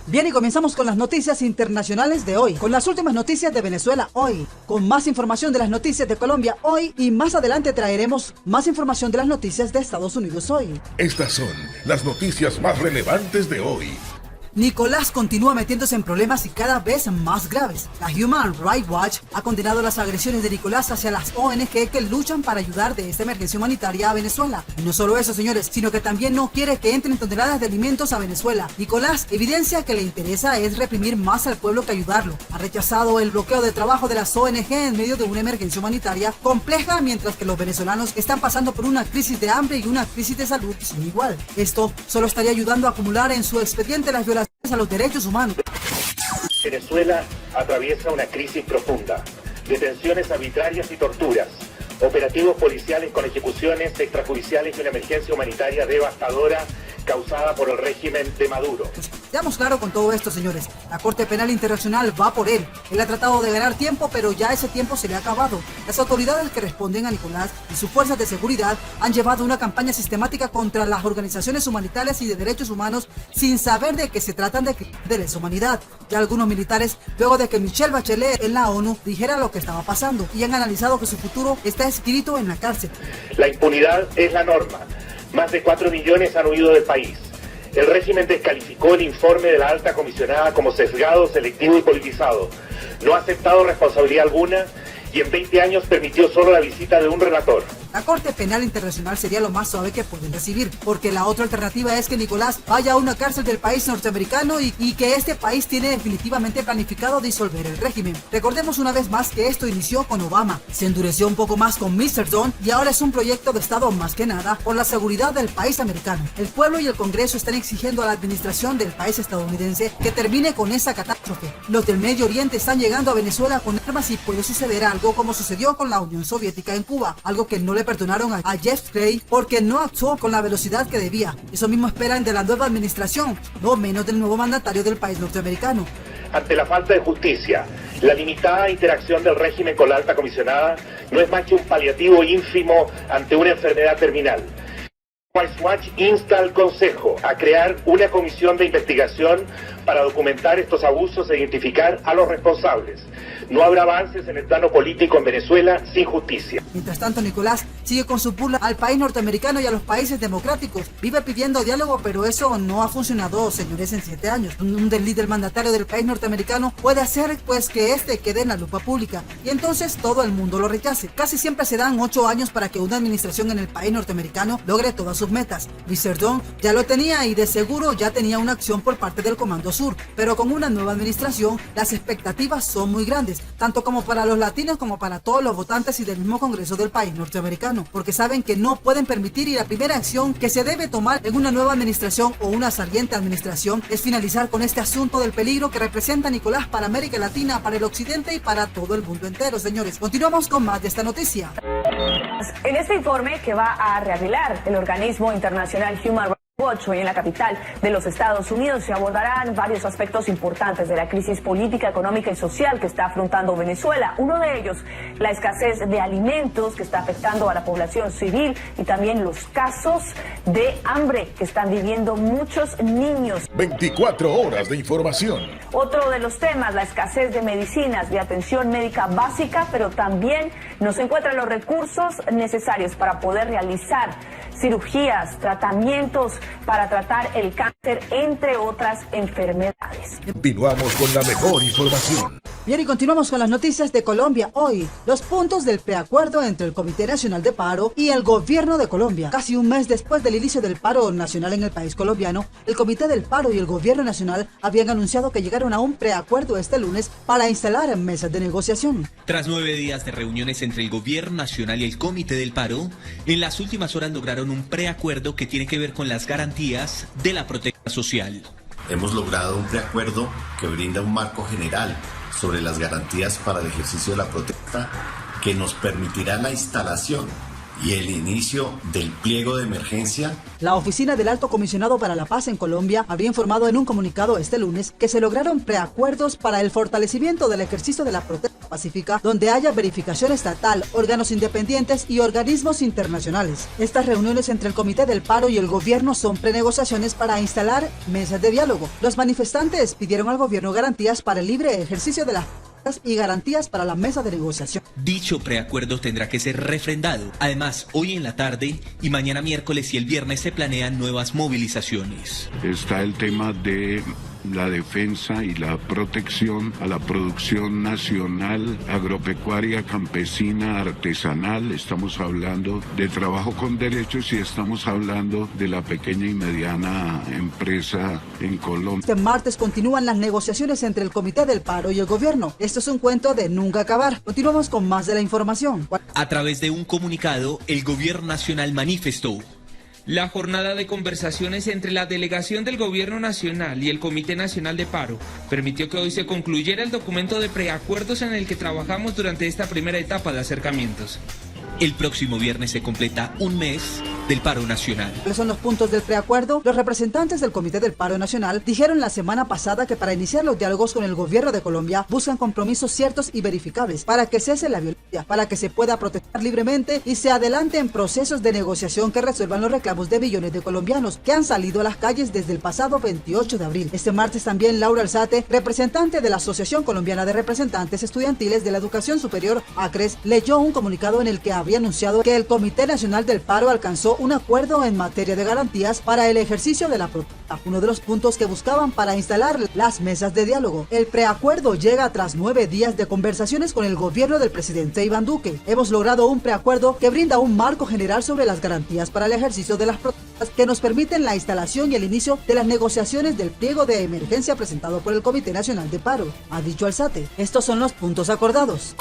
Bien, y comenzamos con las noticias internacionales de hoy, con las últimas noticias de Venezuela hoy, con más información de las noticias de Colombia hoy, y más adelante traeremos más información de las noticias de Estados Unidos hoy. Estas son las noticias más relevantes de hoy. Nicolás continúa metiéndose en problemas y cada vez más graves. La Human Rights Watch ha condenado las agresiones de Nicolás hacia las ONG que luchan para ayudar de esta emergencia humanitaria a Venezuela. Y no solo eso, señores, sino que también no quiere que entren toneladas de alimentos a Venezuela. Nicolás evidencia que le interesa es reprimir más al pueblo que ayudarlo. Ha rechazado el bloqueo de trabajo de las ONG en medio de una emergencia humanitaria compleja, mientras que los venezolanos están pasando por una crisis de hambre y una crisis de salud sin igual. Esto solo estaría ayudando a acumular en su expediente las violaciones a los derechos humanos. Venezuela atraviesa una crisis profunda, detenciones arbitrarias y torturas, operativos policiales con ejecuciones extrajudiciales y una emergencia humanitaria devastadora causada por el régimen de Maduro. Seamos claros con todo esto, señores. La Corte Penal Internacional va por él. Él ha tratado de ganar tiempo, pero ya ese tiempo se le ha acabado. Las autoridades que responden a Nicolás y sus fuerzas de seguridad han llevado una campaña sistemática contra las organizaciones humanitarias y de derechos humanos sin saber de que se tratan de lesa humanidad. Ya algunos militares, luego de que Michelle Bachelet en la ONU dijera lo que estaba pasando, y han analizado que su futuro está escrito en la cárcel. La impunidad es la norma. Más de 4 millones han huido del país. El régimen descalificó el informe de la alta comisionada como sesgado, selectivo y politizado. No ha aceptado responsabilidad alguna y en 20 años permitió solo la visita de un relator. La Corte Penal Internacional sería lo más suave que pueden recibir, porque la otra alternativa es que Nicolás vaya a una cárcel del país norteamericano y que este país tiene definitivamente planificado disolver el régimen. Recordemos una vez más que esto inició con Obama, se endureció un poco más con Mr. Don y ahora es un proyecto de Estado más que nada por la seguridad del país americano. El pueblo y el Congreso están exigiendo a la administración del país estadounidense que termine con esa catástrofe. Los del Medio Oriente están llegando a Venezuela con armas y puede suceder algo como sucedió con la Unión Soviética en Cuba, algo que no le perdonaron a Jeff Clay porque no actuó con la velocidad que debía. Eso mismo esperan de la nueva administración, no menos del nuevo mandatario del país norteamericano. Ante la falta de justicia, la limitada interacción del régimen con la alta comisionada no es más que un paliativo ínfimo ante una enfermedad terminal. Watch insta al Consejo a crear una comisión de investigación para documentar estos abusos e identificar a los responsables. No habrá avances en el plano político en Venezuela sin justicia. Mientras tanto, Nicolás sigue con su burla al país norteamericano y a los países democráticos. Vive pidiendo diálogo, pero eso no ha funcionado, señores, en 7 años. Un líder mandatario del país norteamericano puede hacer pues que este quede en la lupa pública y entonces todo el mundo lo rechace. Casi siempre se dan 8 años para que una administración en el país norteamericano logre todas sus metas. Mr. Don ya lo tenía y de seguro ya tenía una acción por parte del Comando Sur, pero con una nueva administración las expectativas son muy grandes, tanto como para los latinos como para todos los votantes y del mismo Congreso del país norteamericano, porque saben que no pueden permitir y la primera acción que se debe tomar en una nueva administración o una saliente administración es finalizar con este asunto del peligro que representa Nicolás para América Latina, para el occidente y para todo el mundo entero, señores. Continuamos con más de esta noticia. En este informe que va a revelar el organismo internacional Human Rights Watch hoy en la capital de los Estados Unidos se abordarán varios aspectos importantes de la crisis política, económica y social que está afrontando Venezuela. Uno de ellos, la escasez de alimentos que está afectando a la población civil y también los casos de hambre que están viviendo muchos niños. 24 horas de información. Otro de los temas, la escasez de medicinas, de atención médica básica, pero también no se encuentran los recursos necesarios para poder realizar cirugías, tratamientos para tratar el cáncer, entre otras enfermedades. Continuamos con la mejor información. Bien, y continuamos con las noticias de Colombia hoy. Los puntos del preacuerdo entre el Comité Nacional de Paro y el Gobierno de Colombia. Casi un mes después del inicio del paro nacional en el país colombiano, el Comité del Paro y el Gobierno Nacional habían anunciado que llegaron a un preacuerdo este lunes para instalar mesas de negociación. Tras 9 días de reuniones entre el Gobierno Nacional y el Comité del Paro, en las últimas horas lograron un preacuerdo que tiene que ver con las garantías de la protección social. Hemos logrado un preacuerdo que brinda un marco general sobre las garantías para el ejercicio de la protesta que nos permitirá la instalación y el inicio del pliego de emergencia. La oficina del Alto Comisionado para la Paz en Colombia habría informado en un comunicado este lunes que se lograron preacuerdos para el fortalecimiento del ejercicio de la protesta pacífica, donde haya verificación estatal, órganos independientes y organismos internacionales. Estas reuniones entre el Comité del Paro y el gobierno son prenegociaciones para instalar mesas de diálogo. Los manifestantes pidieron al gobierno garantías para el libre ejercicio de las y garantías para la mesa de negociación. Dicho preacuerdo tendrá que ser refrendado. Además, hoy en la tarde y mañana miércoles y el viernes se planean nuevas movilizaciones. Está el tema de la defensa y la protección a la producción nacional, agropecuaria, campesina, artesanal. Estamos hablando de trabajo con derechos y estamos hablando de la pequeña y mediana empresa en Colombia. Este martes continúan las negociaciones entre el Comité del Paro y el gobierno. Esto es un cuento de nunca acabar. Continuamos con más de la información. A través de un comunicado, el gobierno nacional manifestó: la jornada de conversaciones entre la delegación del Gobierno Nacional y el Comité Nacional de Paro permitió que hoy se concluyera el documento de preacuerdos en el que trabajamos durante esta primera etapa de acercamientos. El próximo viernes se completa un mes del paro nacional. ¿Cuáles son los puntos del preacuerdo? Los representantes del Comité del Paro Nacional dijeron la semana pasada que para iniciar los diálogos con el gobierno de Colombia buscan compromisos ciertos y verificables para que cese la violencia, para que se pueda protestar libremente y se adelanten procesos de negociación que resuelvan los reclamos de millones de colombianos que han salido a las calles desde el pasado 28 de abril. Este martes también Laura Alzate, representante de la Asociación Colombiana de Representantes Estudiantiles de la Educación Superior, ACRES, leyó un comunicado en el que había anunciado que el Comité Nacional del Paro alcanzó un acuerdo en materia de garantías para el ejercicio de la protesta, uno de los puntos que buscaban para instalar las mesas de diálogo. El preacuerdo llega tras 9 días de conversaciones con el gobierno del presidente Iván Duque. Hemos logrado un preacuerdo que brinda un marco general sobre las garantías para el ejercicio de las protestas que nos permiten la instalación y el inicio de las negociaciones del pliego de emergencia presentado por el Comité Nacional de Paro, ha dicho Alzate. Estos son los puntos acordados: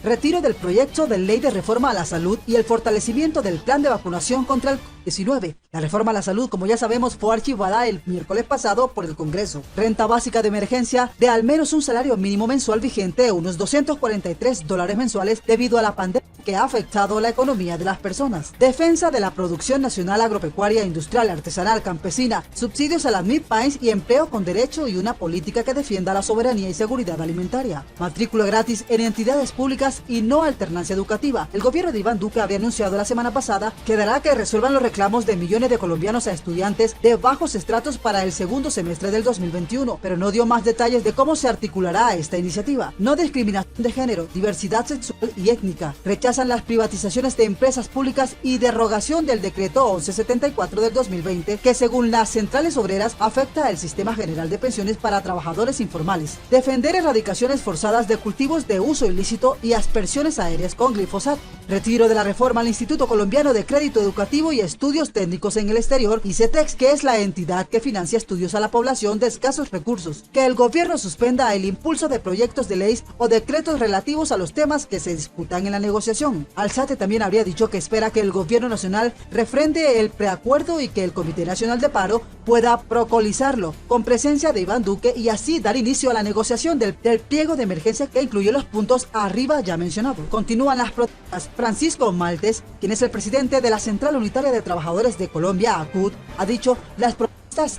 retiro del proyecto de ley de reforma a la salud y el fortalecimiento del plan de vacunación contra el COVID-19. La reforma a la salud, como ya sabemos, fue archivada el miércoles pasado por el Congreso. Renta básica de emergencia de al menos un salario mínimo mensual vigente, unos $243 mensuales, debido a la pandemia que ha afectado la economía de las personas. Defensa de la producción nacional agropecuaria, industrial, artesanal, campesina, subsidios a las MIPYMEs y empleo con derecho y una política que defienda la soberanía y seguridad alimentaria. Matrícula gratis en entidades públicas y no alternancia educativa. El gobierno de Iván Duque había anunciado la semana pasada que dará que resuelvan los reclamos de millones de colombianos a estudiantes de bajos estratos para el segundo semestre del 2021, pero no dio más detalles de cómo se articulará esta iniciativa. No discriminación de género, diversidad sexual y étnica. Rechazan las privatizaciones de empresas públicas y derogación del decreto 1174 del 2020, que según las centrales obreras afecta el sistema general de pensiones para trabajadores informales. Defender erradicaciones forzadas de cultivos de uso ilícito y aspersiones aéreas con glifosato. Retiro de la reforma al Instituto Colombiano de Crédito Educativo y Estudios Técnicos en el Exterior, ICETEX, que es la entidad que financia estudios a la población de escasos recursos. Que el gobierno suspenda el impulso de proyectos de leyes o decretos relativos a los temas que se disputan en la negociación. Alzate también habría dicho que espera que el gobierno nacional refrende el preacuerdo y que el Comité Nacional de Paro pueda procolizarlo con presencia de Iván Duque y así dar inicio a la negociación del pliego de emergencia que incluye los puntos arriba ya mencionados. Continúan las protestas. Francisco Maltes, quien es el presidente de la Central Unitaria de Trabajadores de Colombia, ACUT, ha dicho las protestas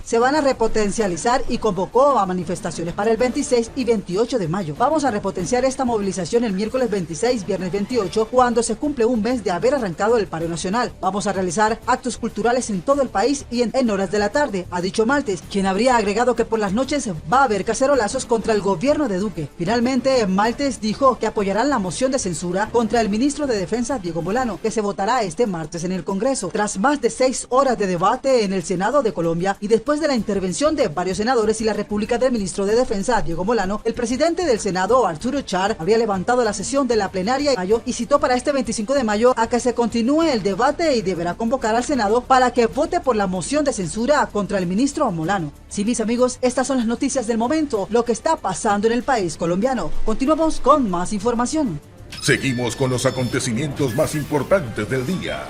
se van a repotencializar y convocó a manifestaciones para el 26 y 28 de mayo. Vamos a repotenciar esta movilización el miércoles 26, viernes 28, cuando se cumple un mes de haber arrancado el paro nacional. Vamos a realizar actos culturales en todo el país y en horas de la tarde, ha dicho Maltes, quien habría agregado que por las noches va a haber cacerolazos contra el gobierno de Duque. Finalmente, Maltes dijo que apoyarán la moción de censura contra el ministro de Defensa, Diego Molano, que se votará este martes en el Congreso. Tras más de 6 horas de debate en el Senado de Colombia, y después de la intervención de varios senadores y la réplica del ministro de Defensa, Diego Molano, el presidente del Senado, Arturo Char, habría levantado la sesión de la plenaria de mayo y citó para este 25 de mayo a que se continúe el debate y deberá convocar al Senado para que vote por la moción de censura contra el ministro Molano. Sí, mis amigos, estas son las noticias del momento, lo que está pasando en el país colombiano. Continuamos con más información. Seguimos con los acontecimientos más importantes del día.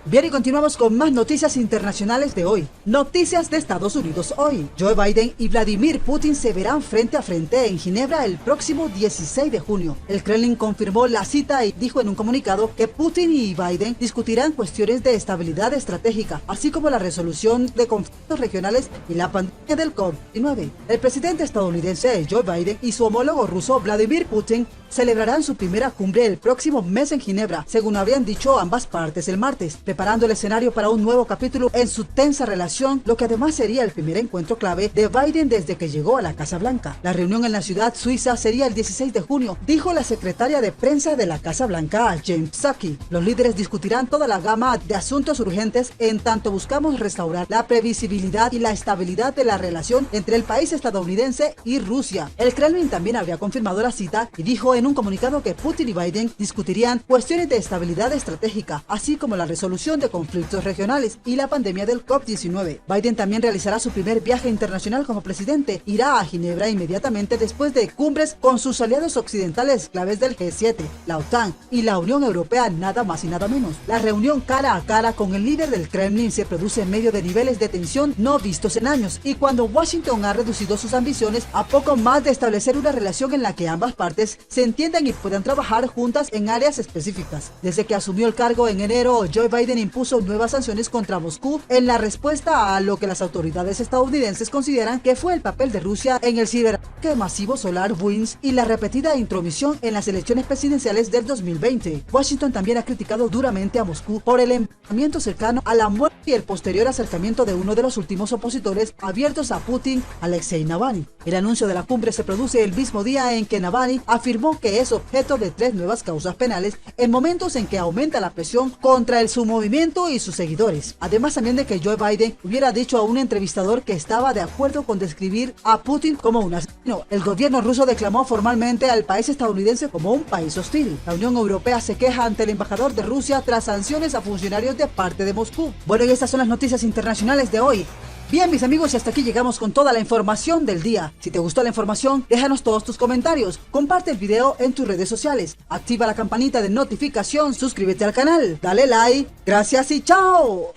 Bien, y continuamos con más noticias internacionales de hoy. Noticias de Estados Unidos hoy. Joe Biden y Vladimir Putin se verán frente a frente en Ginebra el próximo 16 de junio. El Kremlin confirmó la cita y dijo en un comunicado que Putin y Biden discutirán cuestiones de estabilidad estratégica, así como la resolución de conflictos regionales y la pandemia del COVID-19. El presidente estadounidense Joe Biden y su homólogo ruso Vladimir Putin celebrarán su primera cumbre el próximo mes en Ginebra, según habían dicho ambas partes el martes, preparando el escenario para un nuevo capítulo en su tensa relación, lo que además sería el primer encuentro clave de Biden desde que llegó a la Casa Blanca. La reunión en la ciudad suiza sería el 16 de junio, dijo la secretaria de prensa de la Casa Blanca, Jen Psaki. Los líderes discutirán toda la gama de asuntos urgentes en tanto buscamos restaurar la previsibilidad y la estabilidad de la relación entre el país estadounidense y Rusia. El Kremlin también habría confirmado la cita y dijo en un comunicado que Putin y Biden discutirían cuestiones de estabilidad estratégica, así como la resolución de conflictos regionales y la pandemia del COVID-19. Biden también realizará su primer viaje internacional como presidente. Irá a Ginebra inmediatamente después de cumbres con sus aliados occidentales claves del G7, la OTAN y la Unión Europea, nada más y nada menos. La reunión cara a cara con el líder del Kremlin se produce en medio de niveles de tensión no vistos en años y cuando Washington ha reducido sus ambiciones a poco más de establecer una relación en la que ambas partes se entiendan y puedan trabajar juntas en áreas específicas. Desde que asumió el cargo en enero, Joe Biden impuso nuevas sanciones contra Moscú en la respuesta a lo que las autoridades estadounidenses consideran que fue el papel de Rusia en el ciberataque masivo SolarWinds y la repetida intromisión en las elecciones presidenciales del 2020. Washington también ha criticado duramente a Moscú por el envolvimiento cercano a la muerte y el posterior acercamiento de uno de los últimos opositores abiertos a Putin, Alexei Navalny. El anuncio de la cumbre se produce el mismo día en que Navalny afirmó que es objeto de 3 nuevas causas penales en momentos en que aumenta la presión contra su movimiento y sus seguidores. Además también de que Joe Biden hubiera dicho a un entrevistador que estaba de acuerdo con describir a Putin como un asesino. El gobierno ruso declaró formalmente al país estadounidense como un país hostil. La Unión Europea se queja ante el embajador de Rusia tras sanciones a funcionarios de parte de Moscú. Bueno, y estas son las noticias internacionales de hoy. Bien, mis amigos, y hasta aquí llegamos con toda la información del día. Si te gustó la información, déjanos todos tus comentarios, comparte el video en tus redes sociales, activa la campanita de notificación, suscríbete al canal, dale like, gracias y chao.